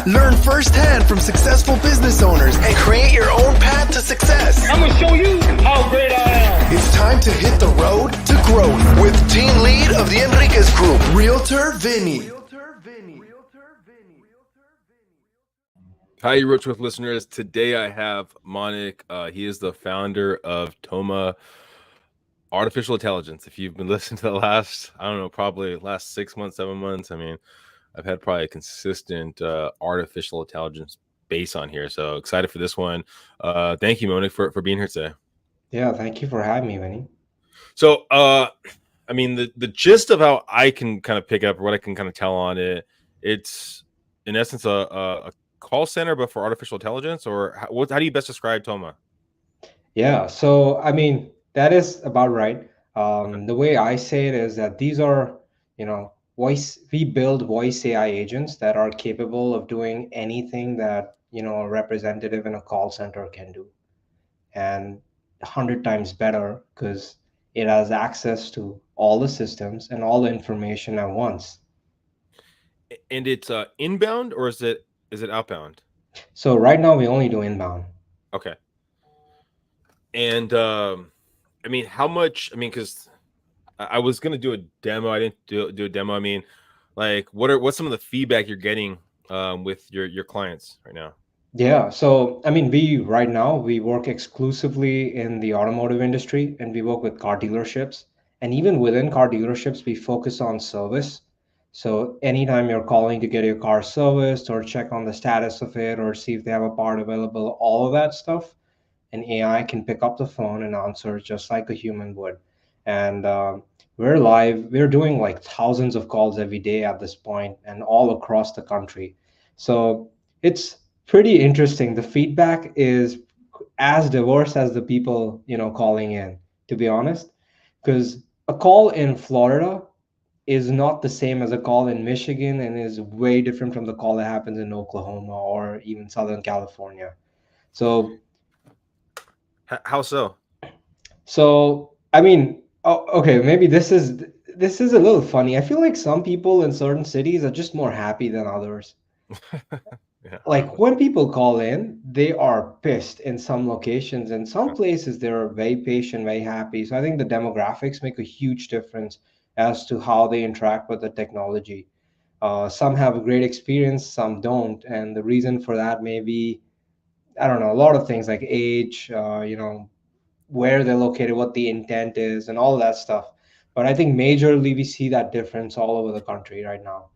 Learn firsthand from successful business owners and create your own path to success. I'm going to show you how great I am. It's time to hit the road to growth with team lead of the Enriquez Group, Realtor Vinny. Hi, you Road Trip listeners. Today I have Monik. He is the founder of Toma Artificial Intelligence. If you've been listening to the last, probably last 6 months, 7 months, I've had probably a consistent artificial intelligence base on here. So excited for this one. Thank you, Monik, for being here today. Yeah, thank you for having me, Vinny. So, the gist of how I can kind of pick up, or what I can kind of tell on it, it's in essence a call center, but for artificial intelligence, or how do you best describe Toma? Yeah, so that is about right. The way I say it is that these are, we build voice AI agents that are capable of doing anything that, a representative in a call center can do, and 100 times better because it has access to all the systems and all the information at once. And it's inbound, or is it outbound? So right now we only do inbound. Okay. And how much? Because I was gonna do a demo. I didn't do a demo. What's some of the feedback you're getting with your clients right now? Yeah, so right now we work exclusively in the automotive industry, and we work with car dealerships. And even within car dealerships, we focus on service. So anytime you're calling to get your car serviced or check on the status of it or see if they have a part available, all of that stuff, an AI can pick up the phone and answer just like a human would. And we're live. We're doing like thousands of calls every day at this point, and all across the country. So it's pretty interesting. The feedback is as diverse as the people, calling in, to be honest, because a call in Florida is not the same as a call in Michigan, and is way different from the call that happens in Oklahoma or even Southern California. So how so? Okay, maybe this is a little funny. I feel like some people in certain cities are just more happy than others. Yeah. Like when people call in, they are pissed in some locations. In some places, they're very patient, very happy. So I think the demographics make a huge difference as to how they interact with the technology. Some have a great experience, some don't. And the reason for that may be, I don't know, a lot of things like age, where they're located, what the intent is, and all that stuff. But I think majorly we see that difference all over the country right now.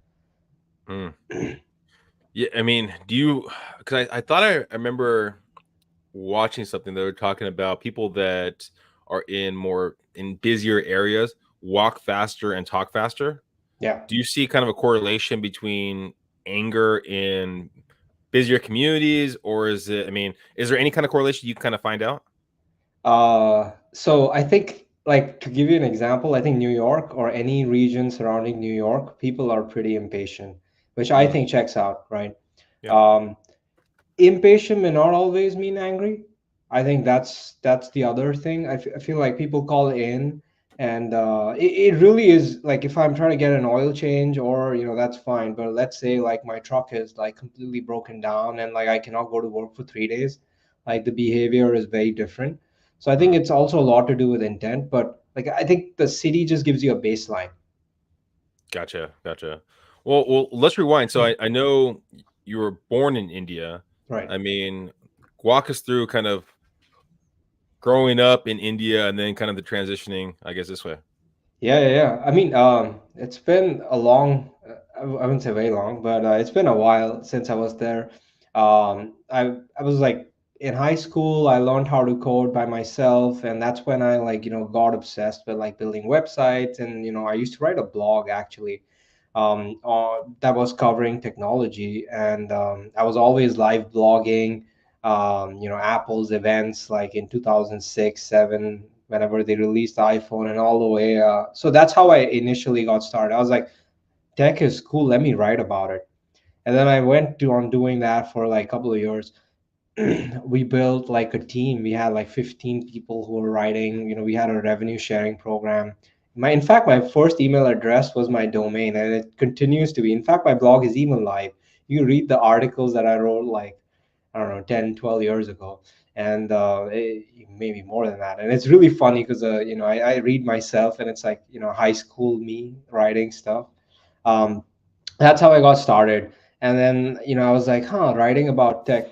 Yeah, do you? Because I thought I remember watching something that were talking about people that are in busier areas walk faster and talk faster. Yeah. Do you see kind of a correlation between anger in busier communities, or is there any kind of correlation you kind of find out? So I think, like, to give you an example, I think New York or any region surrounding New York, people are pretty impatient, which I think checks out, right? Yeah. Impatient may not always mean angry. I think that's the other thing. I feel like people call in, and it really is like, if I'm trying to get an oil change, or that's fine. But let's say like my truck is like completely broken down and like I cannot go to work for 3 days. Like the behavior is very different. So I think it's also a lot to do with intent. But like I think the city just gives you a baseline. Gotcha. Well, let's rewind. So I know you were born in India. Right. Walk us through kind of growing up in India and then kind of the transitioning, I guess, this way. Yeah. It's been a long, I wouldn't say very long, but it's been a while since I was there. I was like in high school, I learned how to code by myself, and that's when I got obsessed with like building websites, and I used to write a blog actually, that was covering technology, and I was always live blogging, Apple's events like in 2006, 7, whenever they released the iPhone and all the way. So that's how I initially got started. I was like, tech is cool, let me write about it. And then I went on doing that for like a couple of years. We built like a team. We had like 15 people who were writing. We had a revenue sharing program. In fact, my first email address was my domain, and it continues to be. In fact, my blog is even live. you read the articles that I wrote like, I don't know, 10, 12 years ago. And maybe more than that. And it's really funny because, I read myself and it's like, high school me writing stuff. Um, that's how I got started. And then, I was like, writing about tech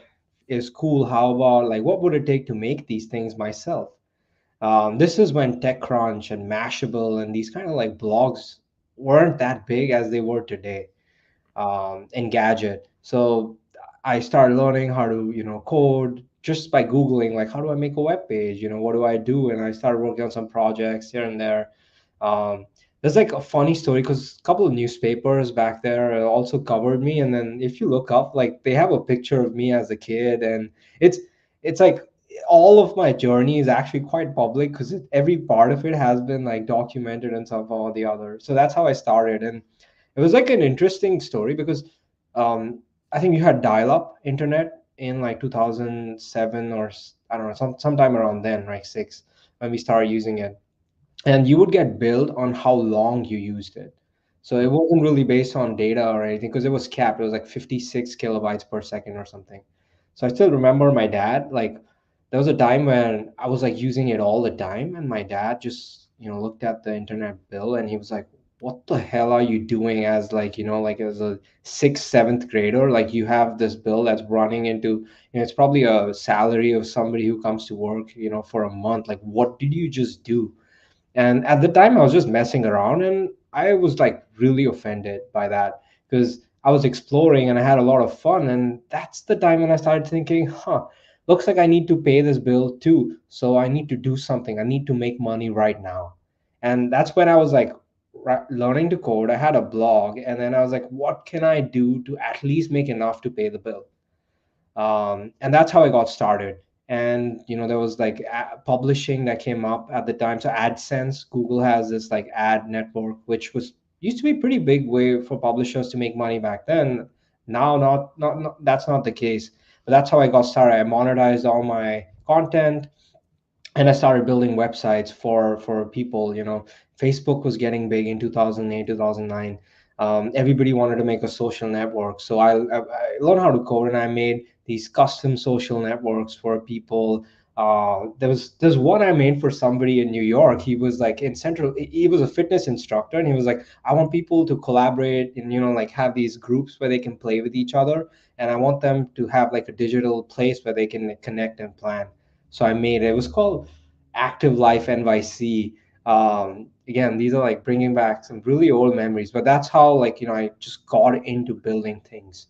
is cool. How about like, what would it take to make these things myself? This is when TechCrunch and Mashable and these kind of like blogs weren't that big as they were today. Engadget. So I started learning how to, code just by Googling, like, how do I make a web page? What do I do? And I started working on some projects here and there. Um, there's like a funny story because a couple of newspapers back there also covered me. And then if you look up, like they have a picture of me as a kid, and it's like all of my journey is actually quite public because every part of it has been like documented and somehow or the other. So that's how I started, and it was like an interesting story because um, I think you had dial-up internet in like 2007 or I don't know, sometime around then, like six, when we started using it, and you would get billed on how long you used it. So it wasn't really based on data or anything because it was capped. It was like 56 kilobytes per second or something. So I still remember my dad, like there was a time when I was like using it all the time, and my dad just, looked at the internet bill and he was like, what the hell are you doing as like, like as a sixth, seventh grader? Like you have this bill that's running into, it's probably a salary of somebody who comes to work, for a month. Like, what did you just do? And at the time, I was just messing around and I was like really offended by that because I was exploring and I had a lot of fun. And that's the time when I started thinking, looks like I need to pay this bill too. So I need to do something. I need to make money right now. And that's when I was like learning to code. I had a blog, and then I was like, what can I do to at least make enough to pay the bill? And that's how I got started. And there was like publishing that came up at the time. So AdSense, Google has this like ad network, which was used to be a pretty big way for publishers to make money back then. Now, not that's not the case. But that's how I got started. I monetized all my content, and I started building websites for people. Facebook was getting big in 2008, 2009. Everybody wanted to make a social network, so I learned how to code, and I made these custom social networks for people. There's one I made for somebody in New York. He was like in Central. He was a fitness instructor, and he was like, I want people to collaborate and like have these groups where they can play with each other, and I want them to have like a digital place where they can connect and plan. So I made it. It was called Active Life NYC. Again, these are like bringing back some really old memories, but that's how like I just got into building things.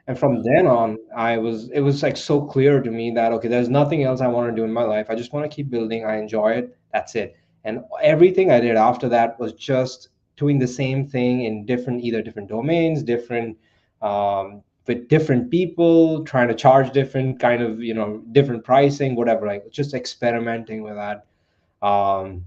And from then on, it was like so clear to me that okay, there's nothing else I want to do in my life. I just want to keep building. I enjoy it. That's it. And everything I did after that was just doing the same thing in either different domains, different with different people, trying to charge different kind of different pricing, whatever. Like just experimenting with that. Um,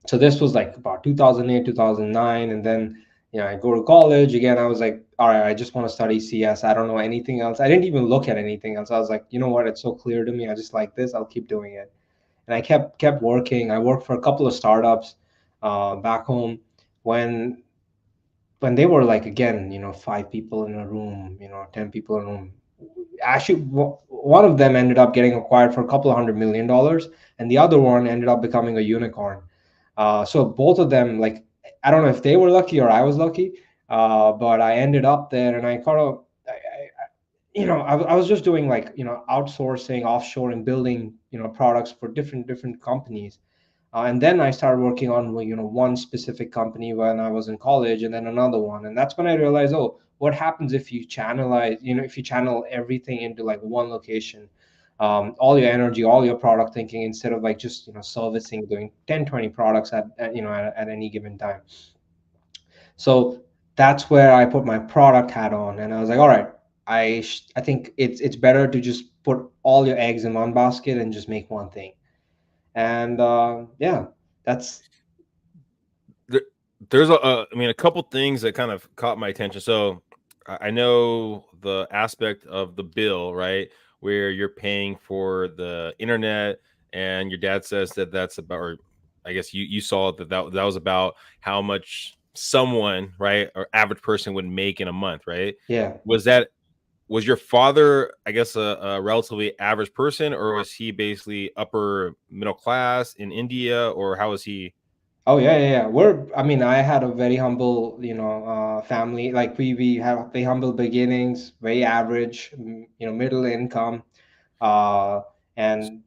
so this was like about 2008, 2009, and then I go to college again. I was like, all right, I just want to study CS. I don't know anything else. I didn't even look at anything else. I was like, you know what, it's so clear to me. I just like this. I'll keep doing it. And I kept working. I worked for a couple of startups back home when they were like, again, 5 people in a room, 10 people in a room. Actually, one of them ended up getting acquired for a couple of $100 million, and the other one ended up becoming a unicorn. So both of them, like, I don't know if they were lucky or I was lucky, but I ended up there, and I kind of, I was just doing like, outsourcing, offshoring, building, products for different companies. And then I started working on, one specific company when I was in college, and then another one. And that's when I realized, oh, what happens if you channelize, if you channel everything into like one location, all your energy, all your product thinking, instead of like just, servicing, doing 10, 20 products at any given time. So that's where I put my product hat on, and I was like, all right, I think it's better to just put all your eggs in one basket and just make one thing. And yeah, that's There's I mean, a couple things that kind of caught my attention. So I know the aspect of the bill, right, where you're paying for the internet, and your dad says that that's about, or I guess you saw that was about how much someone, right, or average person would make in a month, right? yeah. Was that was your father, I guess, a relatively average person, or was he basically upper middle class in India, or how was he? Oh yeah, yeah, yeah. I mean, I had a very humble, family. Like we have very humble beginnings, very average, middle income, uh, and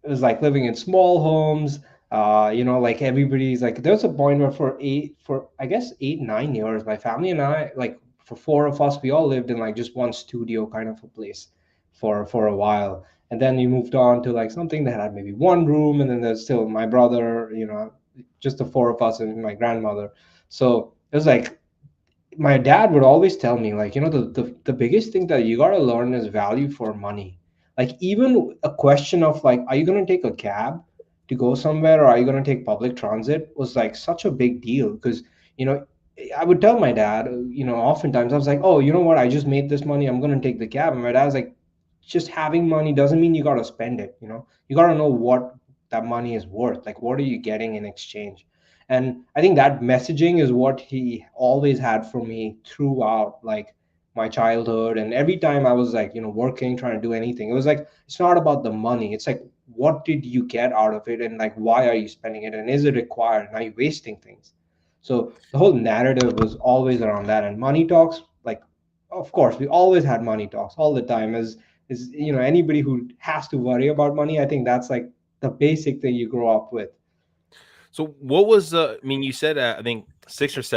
it was like living in small homes. Like everybody's like, there's a point where for I guess 8, 9 years, my family and I, like for four of us, we all lived in like just one studio kind of a place for a while. And then we moved on to like something that had maybe one room, and then there's still my brother, just the four of us and my grandmother. So it was like my dad would always tell me, like, the biggest thing that you got to learn is value for money. Like even a question of like, are you going to take a cab to go somewhere, or are you going to take public transit, was like such a big deal. Because you know I would tell my dad, oftentimes I was like, oh, you know what, I just made this money, I'm going to take the cab. And my dad was like, just having money doesn't mean you got to spend it. You got to know what that money is worth. Like, what are you getting in exchange? And I think that messaging is what he always had for me throughout, like, my childhood. And every time I was like, working, trying to do anything, it was like, it's not about the money, it's like, what did you get out of it, and like, why are you spending it, and is it required, and are you wasting things? So the whole narrative was always around that. And money talks, like, of course we always had money talks all the time. Is anybody who has to worry about money, I think that's like the basic thing you grow up with. So what was I mean, you said I think sixth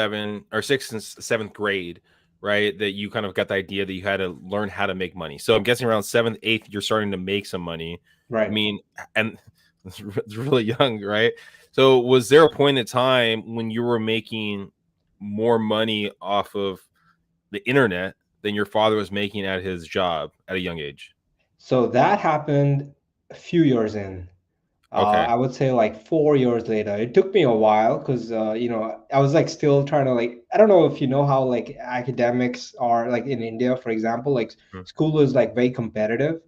and seventh grade, right? That you kind of got the idea that you had to learn how to make money. So I'm guessing around seventh, eighth, you're starting to make some money. I Right. mean, and it's really young, right? So was there a point in time when you were making more money off of the internet than your father was making at his job at a young age? So that happened a few years in. Okay. I would say like 4 years later. It took me a while because I was like still trying to, like, I don't know if you know how like academics are like in India, for example. Like Mm. school is like very competitive,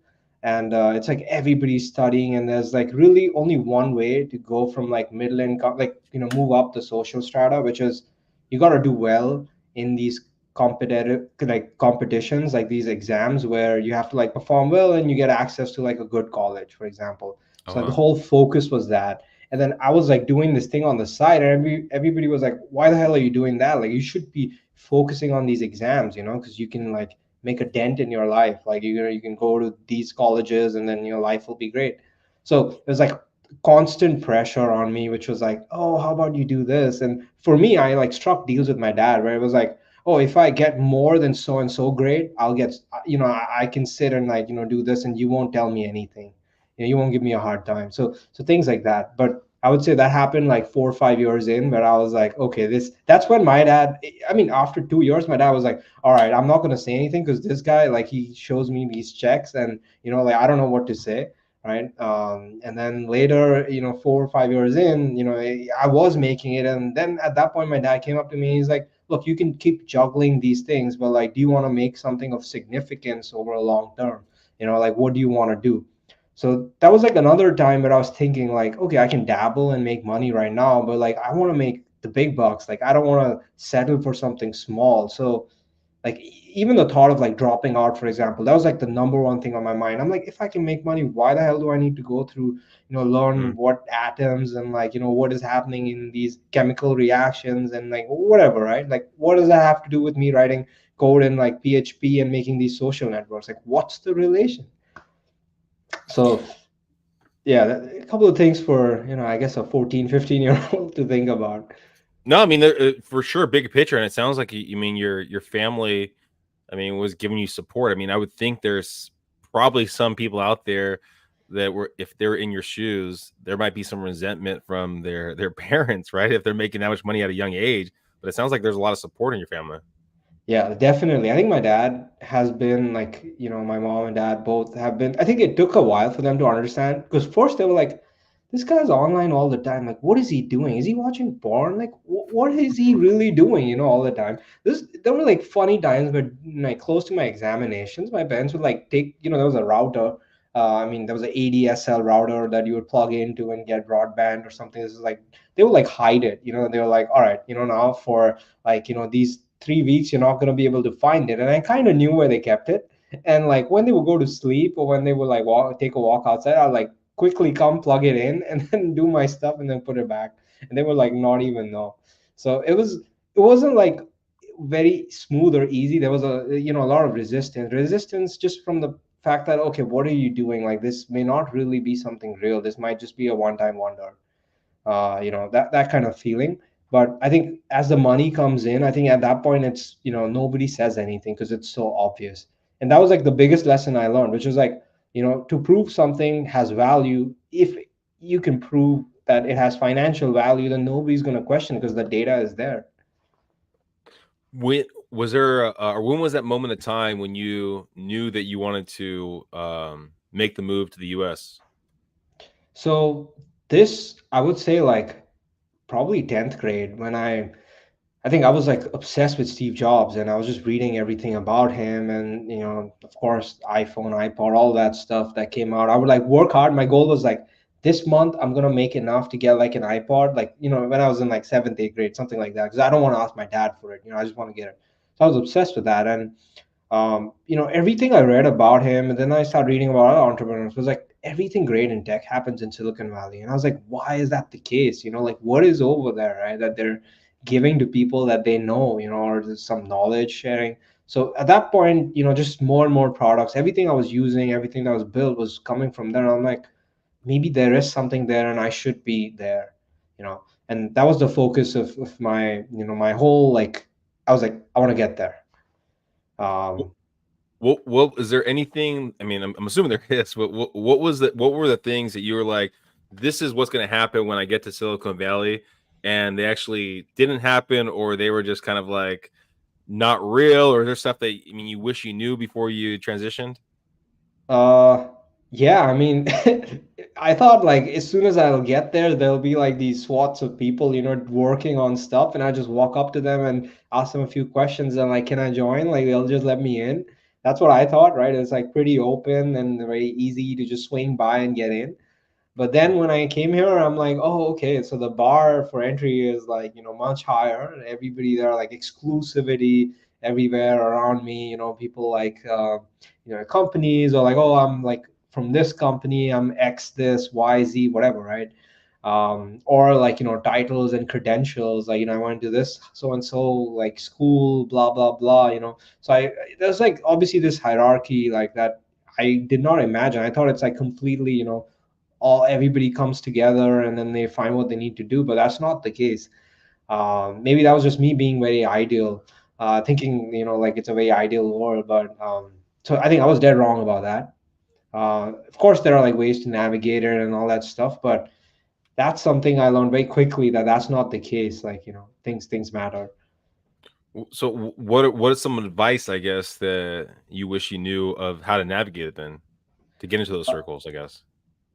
and it's like everybody's studying, and there's like really only one way to go from like middle income, like, move up the social strata, which is you got to do well in these competitive like competitions, like these exams where you have to like perform well and you get access to like a good college, for example. So the Uh-huh. whole focus was that. And then I was like doing this thing on the side, and everybody was like, why the hell are you doing that? Like, you should be focusing on these exams, because you can like make a dent in your life. Like, you can go to these colleges, and then your life will be great. So it was like constant pressure on me, which was like, oh, how about you do this? And for me, I like struck deals with my dad where it was like, oh, if I get more than so and so grade, I'll get, I can sit and like, do this, and you won't tell me anything. You won't give me a hard time. So things like that. But I would say that happened like 4 or 5 years in, where I was like, okay, that's when my dad, I mean, after 2 years, my dad was like, all right, I'm not going to say anything, because this guy, like, he shows me these checks, and like, I don't know what to say. Right. And then later, 4 or 5 years in, I was making it. And then at that point, my dad came up to me, he's like, look, you can keep juggling these things, but like, do you want to make something of significance over a long term? Like, what do you want to do? So that was like another time where I was thinking, like, okay, I can dabble and make money right now, but like, I want to make the big bucks. Like, I don't want to settle for something small. So like, even the thought of like dropping out, for example, that was like the number one thing on my mind. I'm like, if I can make money, why the hell do I need to go through, learn Mm. what atoms and like, what is happening in these chemical reactions and like whatever, right? Like, what does that have to do with me writing code in like PHP and making these social networks? Like, what's the relation? So yeah, a couple of things for, I guess a 14, 15 year old to think about. No, I mean, for sure, big picture, and it sounds like you mean your family, I mean, was giving you support. I mean, I would think there's probably some people out there that were, if they're in your shoes, there might be some resentment from their parents, right? If they're making that much money at a young age. But it sounds like there's a lot of support in your family. Yeah, definitely. I think my dad has been like, my mom and dad both have been. I think it took a while for them to understand, because first they were like, this guy's online all the time. Like, what is he doing? Is he watching porn? Like, what is he really doing, all the time? There were like funny times where, like, close to my examinations, my parents would like take, there was a router. I mean, there was an ADSL router that you would plug into and get broadband or something. This is like, they would like hide it, they were like, all right, now for like, these 3 weeks, you're not going to be able to find it. And I kind of knew where they kept it. And like when they would go to sleep or when they would like take a walk outside, I'd like quickly come plug it in and then do my stuff and then put it back. And they would like not even know. So it wasn't like very smooth or easy. There was a lot of resistance just from the fact that, okay, what are you doing? Like this may not really be something real. This might just be a one-time wonder. That kind of feeling. But I think as the money comes in, I think at that point it's, nobody says anything because it's so obvious. And that was like the biggest lesson I learned, which was like, to prove something has value, if you can prove that it has financial value, then nobody's going to question because the data is there. When was there, or when was that moment of time when you knew that you wanted to make the move to the U.S.? So this, I would say, like probably 10th grade, when I think I was like obsessed with Steve Jobs, and I was just reading everything about him, and of course, iPhone, iPod, all that stuff that came out. I would like work hard. My goal was like, this month I'm gonna make enough to get like an iPod, like when I was in like seventh, eighth grade, something like that, because I don't want to ask my dad for it. I just want to get it. So I was obsessed with that, and everything I read about him, and then I started reading about other entrepreneurs, was like everything great in tech happens in Silicon Valley. And I was like, why is that the case? Like what is over there, right? That they're giving to people that they know, or there's some knowledge sharing. So at that point, just more and more products, everything I was using, everything that was built was coming from there. And I'm like, maybe there is something there and I should be there, and that was the focus of my, my whole, like, I was like, I want to get there. Um, What is there anything? I mean, I'm assuming there is. But what was that? What were the things that you were like, this is what's going to happen when I get to Silicon Valley, and they actually didn't happen, or they were just kind of like not real, or is there stuff that, I mean, you wish you knew before you transitioned? Uh, yeah, I mean, I thought like as soon as I'll get there, there'll be like these swaths of people, working on stuff, and I just walk up to them and ask them a few questions, and like, can I join? Like they'll just let me in. That's what I thought, right? It's like pretty open and very easy to just swing by and get in. But then when I came here, I'm like, oh, okay. So the bar for entry is like, much higher. And everybody there, like exclusivity everywhere around me. People like, companies are like, oh, I'm like from this company, I'm X this, Y, Z, whatever, right? Or like, titles and credentials, like, I went to this so and so like school, blah, blah, blah, So there's like obviously this hierarchy like that I did not imagine. I thought it's like completely, all everybody comes together and then they find what they need to do, but that's not the case. Maybe that was just me being very ideal, thinking, like it's a very ideal world. But so I think I was dead wrong about that. Of course there are like ways to navigate it and all that stuff, but that's something I learned very quickly, that that's not the case. Like, things matter. So what is some advice, I guess, that you wish you knew of how to navigate it then to get into those circles, I guess?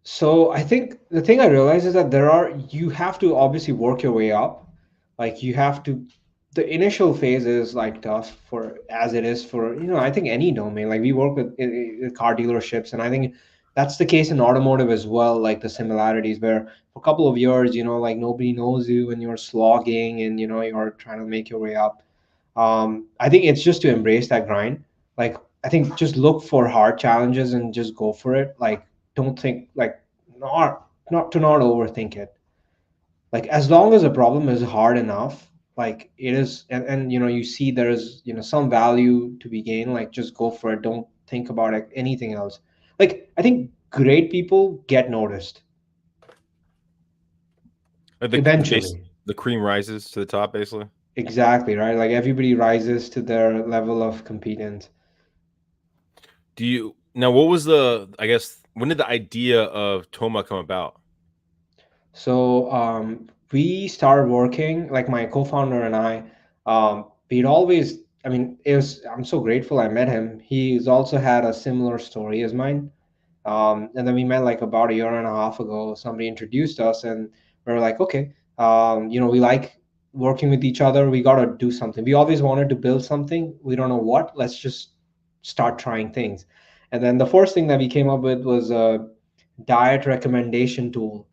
So I think the thing I realize is that you have to obviously work your way up. Like you have to, the initial phase is like tough for, as it is for, I think any domain. Like we work with car dealerships, and I think that's the case in automotive as well. Like the similarities where for a couple of years, like nobody knows you and you're slogging and, you're trying to make your way up. I think it's just to embrace that grind. Like I think just look for hard challenges and just go for it. Like don't think like, not overthink it. Like as long as a problem is hard enough, like it is, and you see there's some value to be gained, like just go for it. Don't think about like anything else. Like I think great people get noticed Like eventually. the cream rises to the top, basically. Exactly, right? Like everybody rises to their level of competence. Do you now? What was I guess, when did the idea of Toma come about? So we started working, like my co-founder and I. We'd always, I mean, I'm so grateful I met him. He's also had a similar story as mine. And then we met like about a year and a half ago. Somebody introduced us, and we were like, okay, we like working with each other. We got to do something. We always wanted to build something. We don't know what. Let's just start trying things. And then the first thing that we came up with was a diet recommendation tool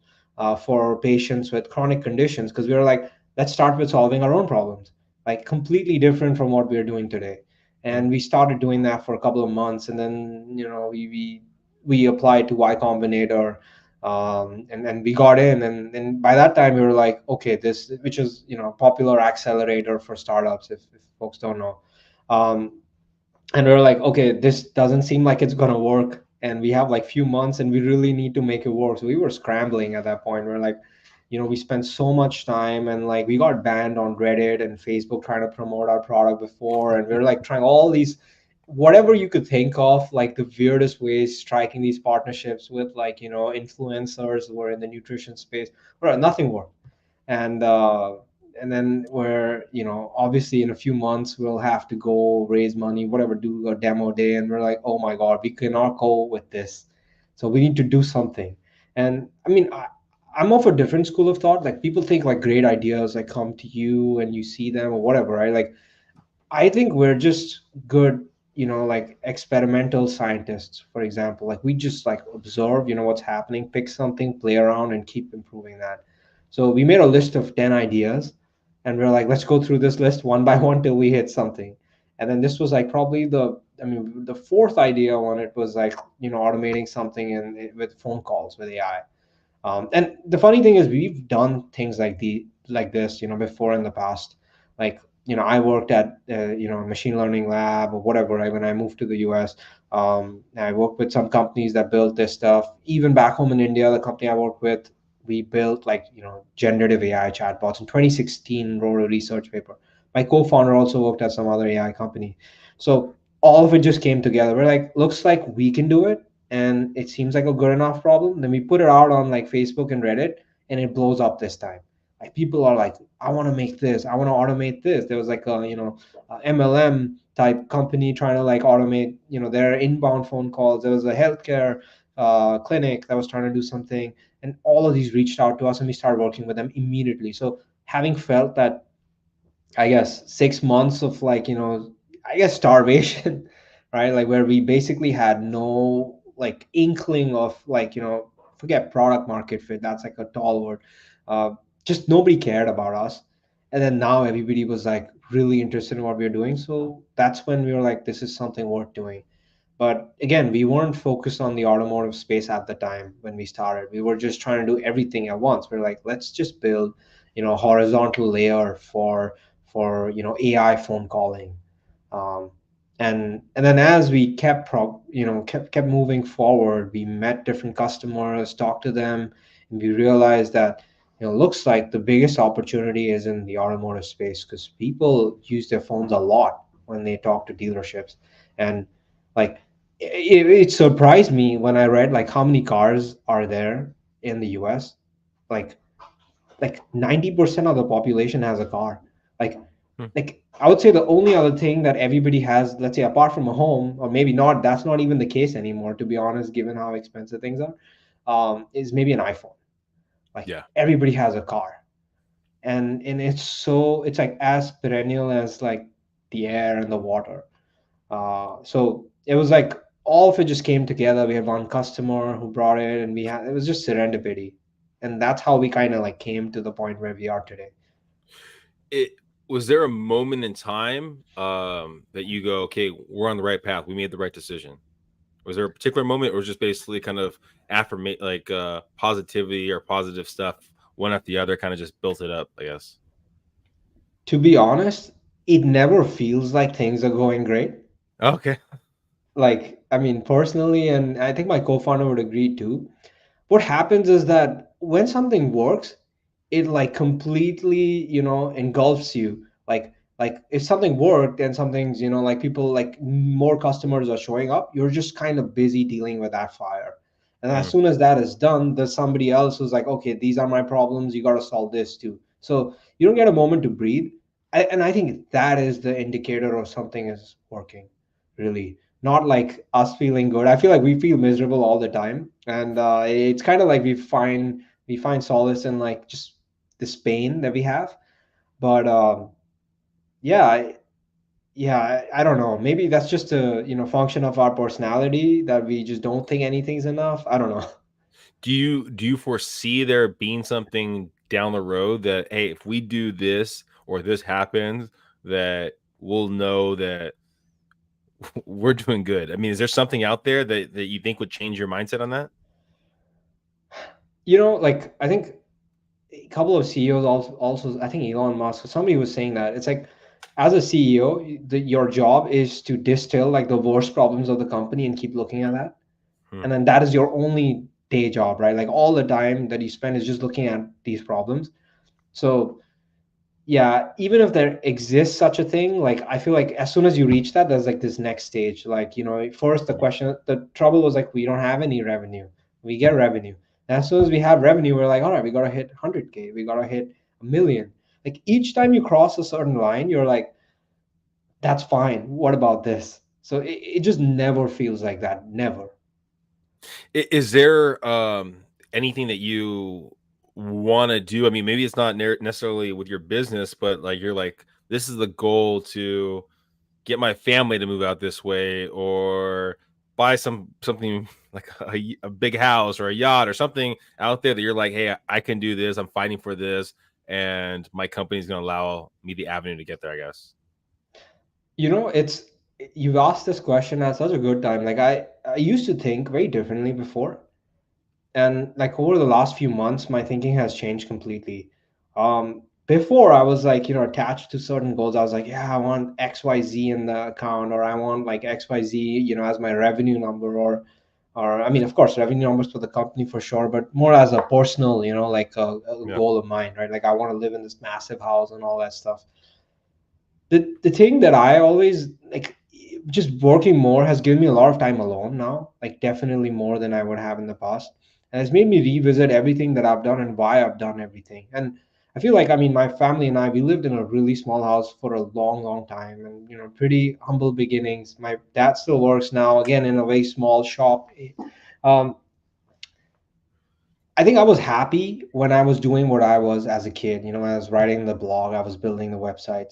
for patients with chronic conditions, because we were like, let's start with solving our own problems, like completely different from what we're doing today. And we started doing that for a couple of months, and then we applied to Y Combinator, and we got in, and by that time we were like, okay, this, which is popular accelerator for startups, if folks don't know. Um, and we are like, okay, this doesn't seem like it's gonna work, and we have like few months, and we really need to make it work. So we were scrambling at that point. We're like, we spent so much time, and like we got banned on Reddit and Facebook trying to promote our product before, and we are like trying all these, whatever you could think of, like the weirdest ways, striking these partnerships with like influencers who are in the nutrition space. Well, nothing worked. And uh, and then we're obviously in a few months we'll have to go raise money, whatever, do a demo day, and we're like, oh my god, we cannot go with this, so we need to do something. And I mean, I'm of a different school of thought. Like, people think like great ideas like come to you and you see them or whatever, right? Like, I think we're just good, like experimental scientists, for example. Like, we just like observe, what's happening, pick something, play around, and keep improving that. So we made a list of 10 ideas, and we're like, let's go through this list one by one till we hit something. And then this was like probably the fourth idea on it was like, automating something with phone calls with AI. And the funny thing is, we've done things like this, before in the past. Like, I worked at a machine learning lab or whatever. Right, when I moved to the US, I worked with some companies that built this stuff. Even back home in India, the company I worked with, we built like generative AI chatbots. In 2016, wrote a research paper. My co-founder also worked at some other AI company. So all of it just came together. We're like, looks like we can do it, and it seems like a good enough problem. Then we put it out on like Facebook and Reddit, and it blows up this time. Like, people are like, I want to make this, I want to automate this. There was like a MLM type company trying to like automate their inbound phone calls. There was a healthcare clinic that was trying to do something, and all of these reached out to us, and we started working with them immediately. So, having felt that, I guess, 6 months of like, I guess starvation, right? Like, where we basically had no like inkling of like, forget product market fit. That's like a tall word. Uh, just nobody cared about us. And then now everybody was like really interested in what we were doing. So that's when we were like, this is something worth doing. But again, we weren't focused on the automotive space at the time when we started. We were just trying to do everything at once. We're like, let's just build, a horizontal layer for AI phone calling. Um, and then as we kept moving forward, we met different customers, talked to them, and we realized that looks like the biggest opportunity is in the automotive space, because people use their phones a lot when they talk to dealerships. And like, it surprised me when I read like how many cars are there in the US. Like, 90% of the population has a car. Like, Hmm. I would say the only other thing that everybody has, let's say, apart from a home, or maybe not, that's not even the case anymore, to be honest, given how expensive things are, is maybe an iPhone. Like, Yeah. everybody has a car, and it's like as perennial as like the air and the water. So it was like all of it just came together. We had one customer who brought it, and it was just serendipity, and that's how we kind of like came to the point where we are today. It was there a moment in time that you go, okay, we're on the right path. We made the right decision. Was there a particular moment, or just basically kind of affirmate like positivity or positive stuff one after the other, kind of just built it up, I guess? To be honest, it never feels like things are going great. Okay. Like, I mean, personally, and I think my co-founder would agree too, what happens is that when something works, it like completely engulfs you. Like if something worked and something's like people, like more customers are showing up, you're just kind of busy dealing with that fire. And as Mm. soon as that is done, there's somebody else who's like, okay, these are my problems, you got to solve this too. So you don't get a moment to breathe. And I think that is the indicator of something is working, really. Not like us feeling good. I feel like we feel miserable all the time, and it's kind of like we find solace in like just this pain that we have. But yeah, I don't know. Maybe that's just a function of our personality, that we just don't think anything's enough. I don't know. Do you foresee there being something down the road that, hey, if we do this or this happens, that we'll know that we're doing good. I mean, is there something out there that you think would change your mindset on that? Like I think a couple of CEOs also I think Elon Musk, somebody was saying that it's like as a CEO, your job is to distill like the worst problems of the company and keep looking at that. Hmm. And then that is your only day job, right? Like all the time that you spend is just looking at these problems. So yeah, even if there exists such a thing, like I feel like as soon as you reach that, there's like this next stage. Like, first the trouble was like we don't have any revenue. We get revenue. And as soon as we have revenue, we're like, all right, we gotta hit 100K, we gotta hit a million. Like each time you cross a certain line, you're like, that's fine. What about this? So it just never feels like that. Never. Is there anything that you want to do? I mean, maybe it's not necessarily with your business, but like you're like, this is the goal to get my family to move out this way, or buy something like a big house or a yacht or something out there that you're like, hey, I can do this. I'm fighting for this, and my company's going to allow me the avenue to get there, I guess. It's you've asked this question at such a good time. Like I used to think very differently before, and like over the last few months my thinking has changed completely. Before I was like attached to certain goals. I was like, yeah, I want XYZ in the account, or I want like XYZ as my revenue number, or I mean, of course, revenue numbers for the company for sure, but more as a personal, like a Yeah. goal of mine, right? Like I want to live in this massive house and all that stuff. The thing that I always like, just working more has given me a lot of time alone now, like definitely more than I would have in the past. And it's made me revisit everything that I've done and why I've done everything. And I feel like, I mean, my family and I, we lived in a really small house for a long, long time, and pretty humble beginnings. My dad still works now, again, in a very small shop. Um, I think I was happy when I was doing what I was as a kid. I was writing the blog, I was building the website.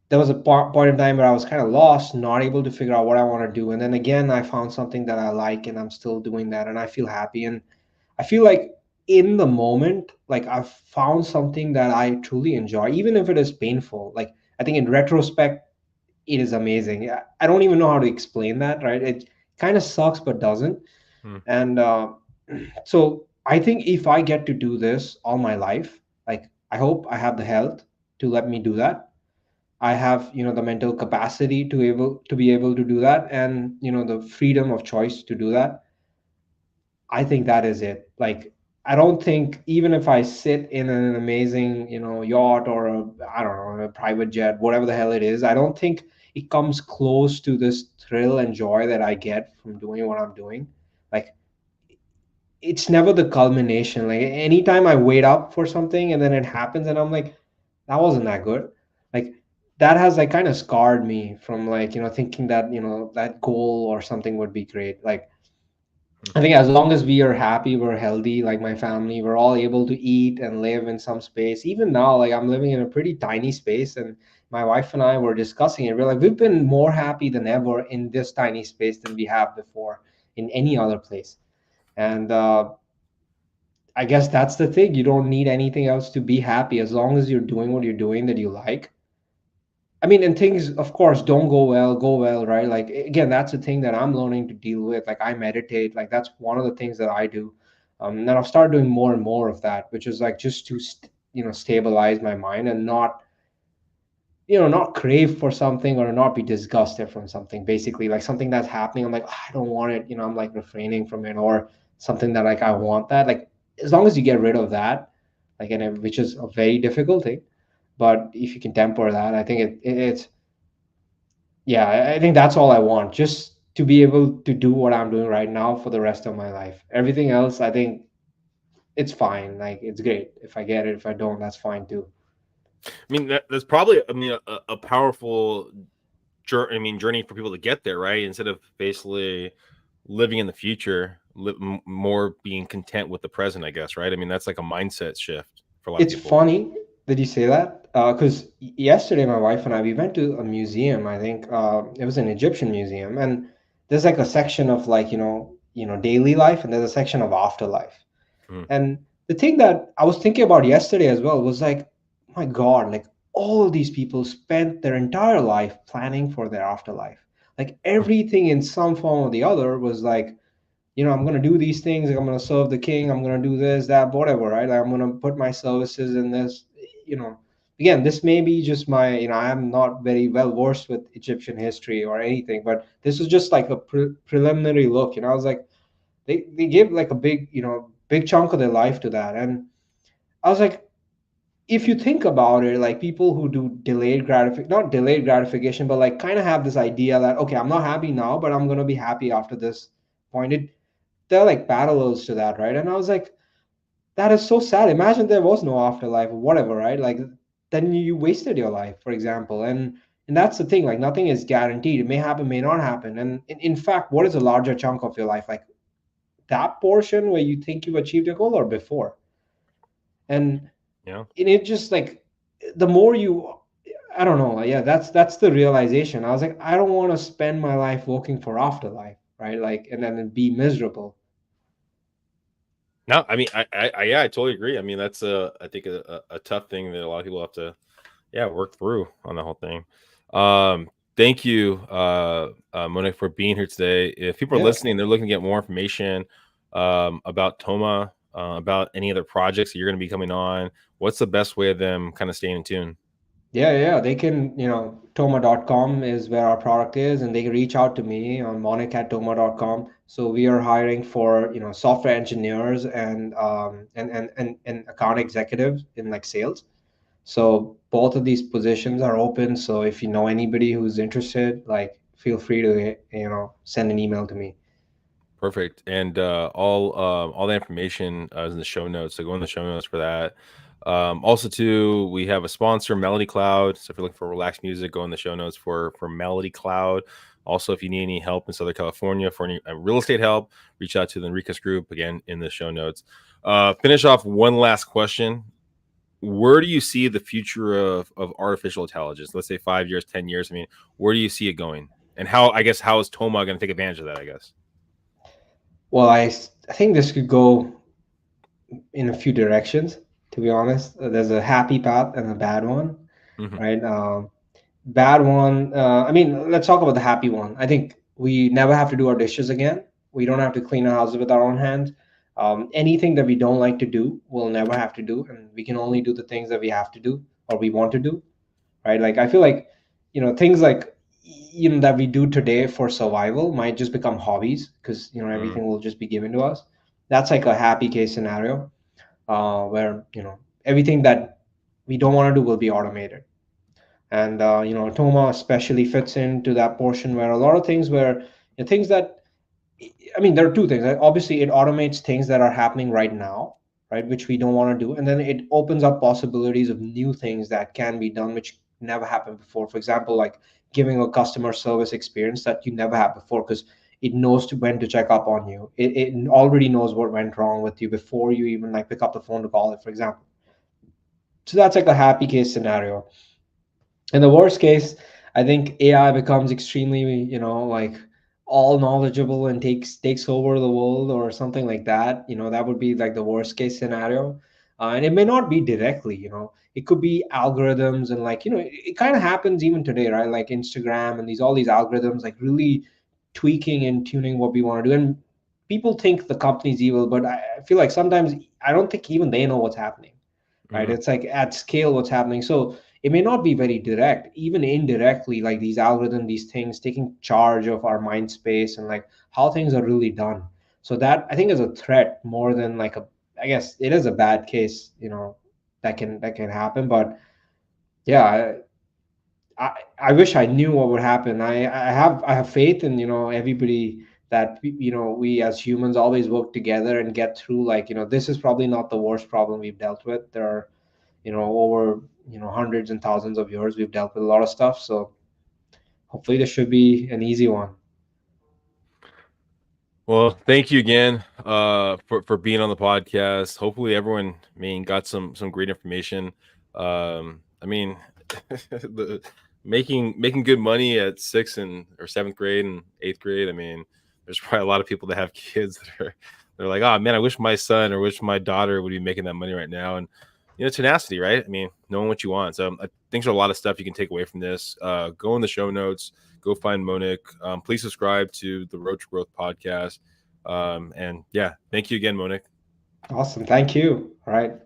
There was a point in time where I was kind of lost, not able to figure out what I want to do. And then again, I found something that I like, and I'm still doing that, and I feel happy. And I feel like in the moment, like I've found something that I truly enjoy, even if it is painful. Like I think in retrospect, it is amazing. I don't even know how to explain that, right? It kind of sucks, but doesn't. Hmm. And so I think if I get to do this all my life, like I hope I have the health to let me do that. I have the mental capacity to be able to do that, and the freedom of choice to do that. I think that is it. Like I don't think, even if I sit in an amazing yacht, or I don't know, a private jet, whatever the hell it is, I don't think it comes close to this thrill and joy that I get from doing what I'm doing. Like it's never the culmination. Like anytime I wait up for something and then it happens and I'm like, that wasn't that good. Like that has like kind of scarred me from like, thinking that, that goal or something would be great. Like I think as long as we are happy, we're healthy, like my family, we're all able to eat and live in some space. Even now, like I'm living in a pretty tiny space, and my wife and I were discussing it. We're like, we've been more happy than ever in this tiny space than we have before in any other place. And I guess that's the thing. You don't need anything else to be happy as long as you're doing what you're doing that you like. I mean, and things, of course, don't go well, right? Like, again, that's the thing that I'm learning to deal with. Like, I meditate. Like, that's one of the things that I do. And I've started doing more and more of that, which is like just to, stabilize my mind and not crave for something or not be disgusted from something. Basically, like something that's happening, I'm like, "Ah, I don't want it." I'm like refraining from it, or something that like I want that. Like, as long as you get rid of that, like, which is a very difficult thing, but if you can temper that, I think it's yeah, I think that's all I want, just to be able to do what I'm doing right now for the rest of my life. Everything else, I think it's fine. Like it's great if I get it. If I don't, that's fine too. I mean, that's probably, I mean, a powerful journey for people to get there, right? Instead of basically living in the future, more being content with the present, I guess, right? I mean, that's like a mindset shift for a lot of It's people. funny that you say that, because yesterday my wife and I, we went to a museum. I think it was an Egyptian museum, and there's like a section of like daily life, and there's a section of afterlife. Hmm. And the thing that I was thinking about yesterday as well was like, my God, like all of these people spent their entire life planning for their afterlife. Like everything in some form or the other was like, I'm going to do these things. Like I'm going to serve the king. I'm going to do this, that, whatever, right? Like I'm going to put my services in this, you know. Again, this may be just my, I'm not very well versed with Egyptian history or anything, but this is just like a preliminary look. I was like, they gave like a big, big chunk of their life to that. And I was like, if you think about it, like people who do not delayed gratification, but like kind of have this idea that, okay, I'm not happy now, but I'm going to be happy after this point. There are like parallels to that, right? And I was like, that is so sad. Imagine there was no afterlife or whatever, right? Like then you wasted your life, for example. And that's the thing, like nothing is guaranteed. It may happen, may not happen. And in fact, what is a larger chunk of your life? Like that portion where you think you've achieved your goal or before? And Yeah. and it just like the more you, I don't know, yeah, that's the realization. I was like, I don't want to spend my life working for afterlife, right? Like, and then be miserable. No, I mean, yeah, I totally agree. I mean, that's I think a tough thing that a lot of people have to, work through on the whole thing. Thank you, Monik, for being here today. If people are Yeah. listening, they're looking to get more information about Toma, about any other projects that you're going to be coming on. What's the best way of them kind of staying in tune? Yeah. They can, Toma.com is where our product is, and they can reach out to me on monik@toma.com. So we are hiring for, software engineers and account executives in like sales. So both of these positions are open. So if you know anybody who's interested, like feel free to, send an email to me. Perfect. And all the information is in the show notes. So go in the show notes for that. Also, too, we have a sponsor, Melody Cloud. So if you're looking for relaxed music, go in the show notes for Melody Cloud. Also, if you need any help in Southern California for any real estate help, reach out to the Enriquez Group, again, in the show notes. Finish off one last question. Where do you see the future of artificial intelligence? Let's say 5 years, 10 years. I mean, where do you see it going? And how is Toma going to take advantage of that, I guess? Well, I think this could go in a few directions, to be honest. There's a happy path and a bad one, Hmm. right? Bad one, I mean, let's talk about the happy one. I think we never have to do our dishes again. We don't have to clean our houses with our own hands. Anything that we don't like to do, we'll never have to do. And we can only do the things that we have to do or we want to do, right? Like, I feel like, things like, that we do today for survival might just become hobbies because, Mm. everything will just be given to us. That's like a happy case scenario where, everything that we don't want to do will be automated. And Toma especially fits into that portion where a lot of things where things that, I mean, there are two things, right? Obviously it automates things that are happening right now, right, which we don't want to do, and then it opens up possibilities of new things that can be done which never happened before. For example, like giving a customer service experience that you never had before because it knows when to check up on you. It already knows what went wrong with you before you even like pick up the phone to call it, for example. So that's like a happy case scenario. In the worst case, I think AI becomes extremely, like all knowledgeable and takes over the world or something like that. That would be like the worst case scenario. And it may not be directly, it could be algorithms and like, it kind of happens even today, right? Like Instagram and all these algorithms, like really tweaking and tuning what we want to do. And people think the company's evil, but I feel like sometimes I don't think even they know what's happening, right? Mm. It's like at scale what's happening. So it may not be very direct, even indirectly, like these algorithms, these things taking charge of our mind space and like how things are really done. So that I think is a threat more than like a, I guess it is a bad case, that can happen. But yeah, I wish I knew what would happen. I have faith in, everybody that we as humans always work together and get through. Like, this is probably not the worst problem we've dealt with. There are, over, hundreds and thousands of years we've dealt with a lot of stuff. So hopefully this should be an easy one. Well, thank you again for being on the podcast. Hopefully everyone, I mean, got some great information. I mean, the making good money at sixth and or seventh grade and eighth grade. I mean, there's probably a lot of people that have kids that they're like, oh man, I wish my son or wish my daughter would be making that money right now. And tenacity, right? I mean, knowing what you want. So I think there's a lot of stuff you can take away from this. Go in the show notes. go find Monik. Please subscribe to the Road to Growth podcast. And yeah, thank you again, Monik. Awesome. Thank you. All right.